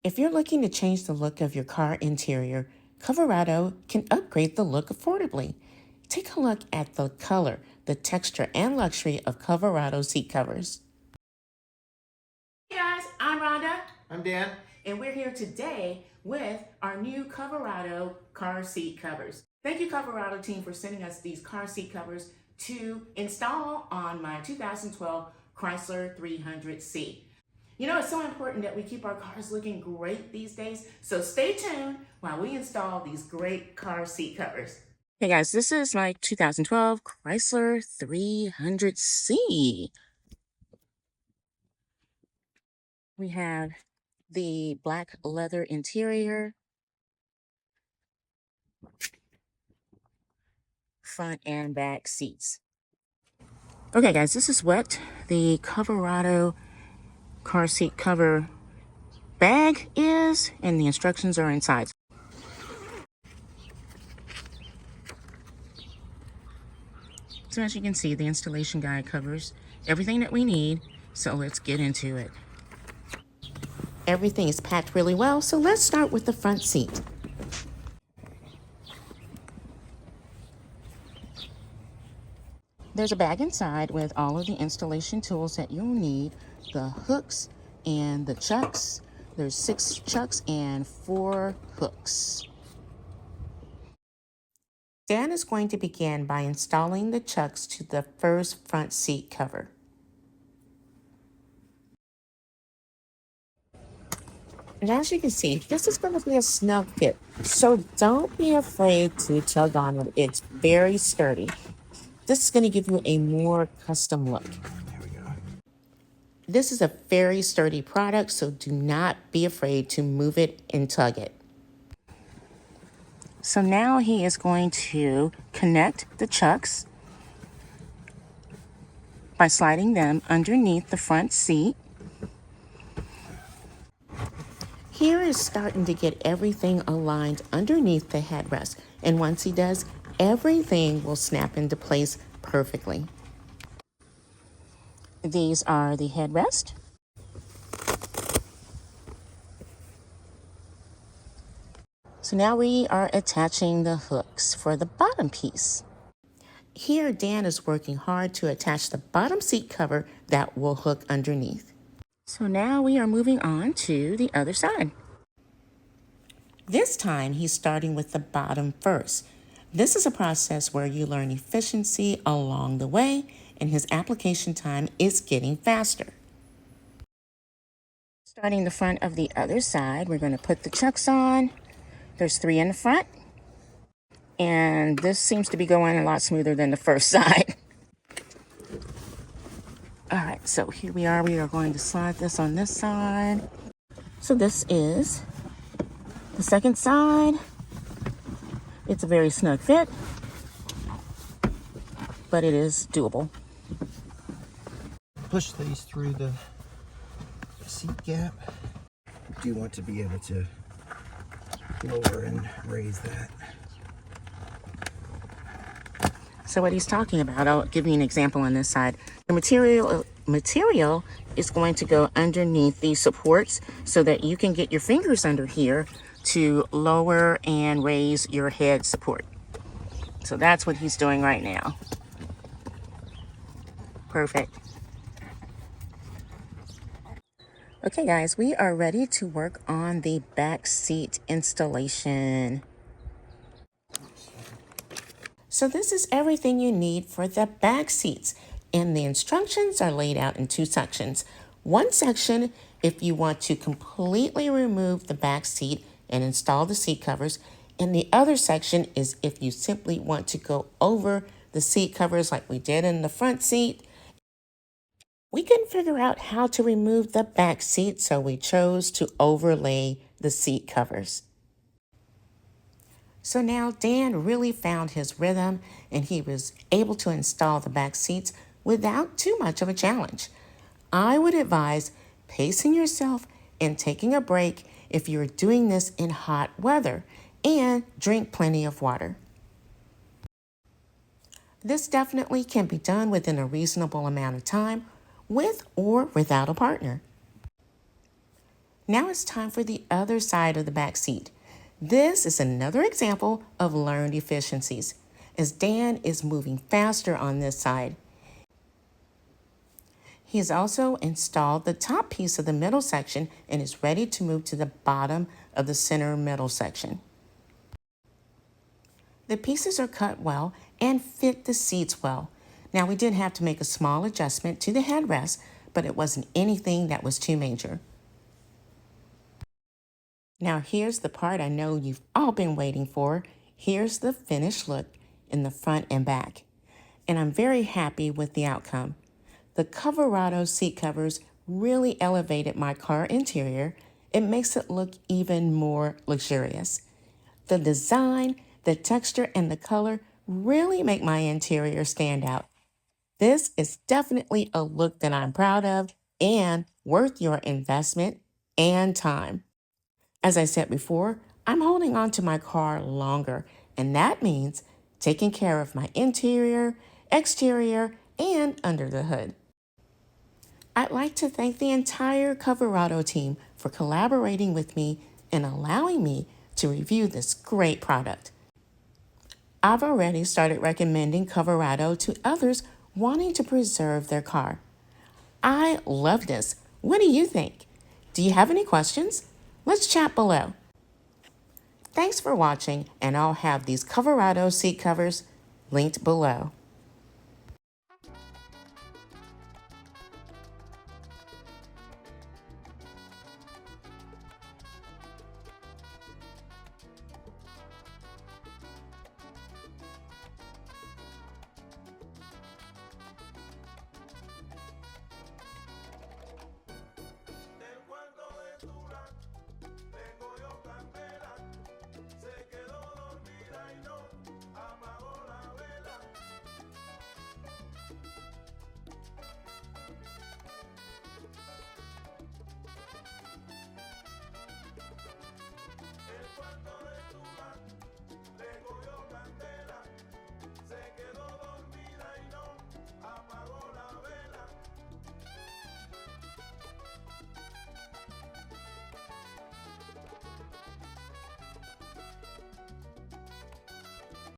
If you're looking to change the look of your car interior, Coverado can upgrade the look affordably. Take a look at the color, the texture, and luxury of Coverado seat covers. Hey guys, I'm Rhonda. I'm Dan. And we're here today with our new Coverado car seat covers. Thank you, Coverado team, for sending us these car seat covers to install on my 2012 Chrysler 300C. You know, it's so important that we keep our cars looking great these days, so stay tuned while we install these great car seat covers. Hey guys, this is my 2012 Chrysler 300C. We have the black leather interior, front and back seats. Okay guys, this is what the Coverado car seat cover bag is, and the instructions are inside. So as you can see, the installation guide covers everything that we need, so let's get into it. Everything is packed really well, so let's start with the front seat. There's a bag inside with all of the installation tools that you'll need, the hooks and the chucks. There's 6 chucks and 4 hooks. Dan is going to begin by installing the chucks to the first front seat cover. And as you can see, this is going to be a snug fit, so don't be afraid to tug on it. It's very sturdy. This is going to give you a more custom look. There we go. This is a very sturdy product, so do not be afraid to move it and tug it. So now he is going to connect the chucks by sliding them underneath the front seat. Here is starting to get everything aligned underneath the headrest, and once he does, everything will snap into place perfectly. These are the headrest. So now we are attaching the hooks for the bottom piece. Here, Dan is working hard to attach the bottom seat cover that will hook underneath. So now we are moving on to the other side. This time, he's starting with the bottom first. This is a process where you learn efficiency along the way, and his application time is getting faster. Starting the front of the other side, we're going to put the chucks on. There's 3 in the front, and this seems to be going a lot smoother than the first side. All right, so here we are. We are going to slide this on this side. So this is the second side. It's a very snug fit, but it is doable. Push these through the seat gap. Do you want to be able to lower and raise that? So what he's talking about, I'll give you an example on this side. The material is going to go underneath these supports so that you can get your fingers under here to lower and raise your head support. So that's what he's doing right now. Perfect. Okay guys, we are ready to work on the back seat installation. So this is everything you need for the back seats, and the instructions are laid out in 2 sections. One section if you want to completely remove the back seat and install the seat covers, and the other section is if you simply want to go over the seat covers like we did in the front seat. We couldn't figure out how to remove the back seat, so we chose to overlay the seat covers. So now Dan really found his rhythm, and he was able to install the back seats without too much of a challenge. I would advise pacing yourself and taking a break if you're doing this in hot weather, and drink plenty of water. This definitely can be done within a reasonable amount of time, with or without a partner. Now it's time for the other side of the back seat. This is another example of learned efficiencies, as Dan is moving faster on this side. He has also installed the top piece of the middle section and is ready to move to the bottom of the center middle section. The pieces are cut well and fit the seats well. Now we did have to make a small adjustment to the headrest, but it wasn't anything that was too major. Now here's the part I know you've all been waiting for. Here's the finished look in the front and back. And I'm very happy with the outcome. The Coverado seat covers really elevated my car interior. It makes it look even more luxurious. The design, the texture, and the color really make my interior stand out. This is definitely a look that I'm proud of and worth your investment and time. As I said before, I'm holding on to my car longer, and that means taking care of my interior, exterior, and under the hood. I'd like to thank the entire Coverado team for collaborating with me and allowing me to review this great product. I've already started recommending Coverado to others wanting to preserve their car. I love this. What do you think? Do you have any questions? Let's chat below. Thanks for watching, and I'll have these Coverado seat covers linked below.